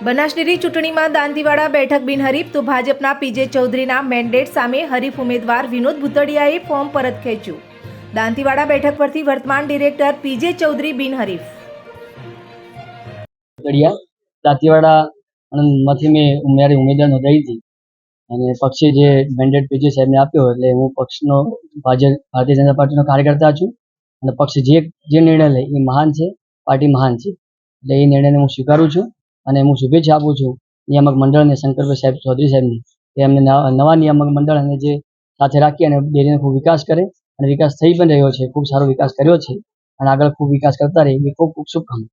Banas dairy ચૂંટણીમાં દાંતીવાડા બેઠક બિનહરીફ તો ભાજપના પીજે ચૌધરીના મેન્ડેટ સામે હરીફ ઉમેદવાર વિનોદ ભૂતડિયાએ ફોર્મ પરત ખેંચ્યું. દાંતીવાડા બેઠક પરથી વર્તમાન ડિરેક્ટર પીજે ચૌધરી બિનહરીફ. દાંતીવાડામાંથી મેં મારી ઉમેદવાર નોંધાવી હતી અને પક્ષે જે મેન્ડેટ પીજે સાહેબને આપ્યો એટલે હું પક્ષનો ભારતીય જનતા પાર્ટીનો કાર્યકર્તા છું અને પક્ષ જે નિર્ણય લે એ મહાન છે, પાર્ટી મહાન છે, એટલે એ નિર્ણયને હું સ્વીકારું છું અને હું શુભેચ્છા આપું છું નિયામક મંડળ અને શંકરભાઈ સાહેબ ચૌધરી સાહેબની કે એમને નવા નિયામક મંડળ અને જે સાથે રાખી અને ડેરીનો ખૂબ વિકાસ કરે અને વિકાસ થઈ પણ રહ્યો છે, ખૂબ સારો વિકાસ કર્યો છે અને આગળ ખૂબ વિકાસ કરતા રહે એ ખૂબ શુભકામના.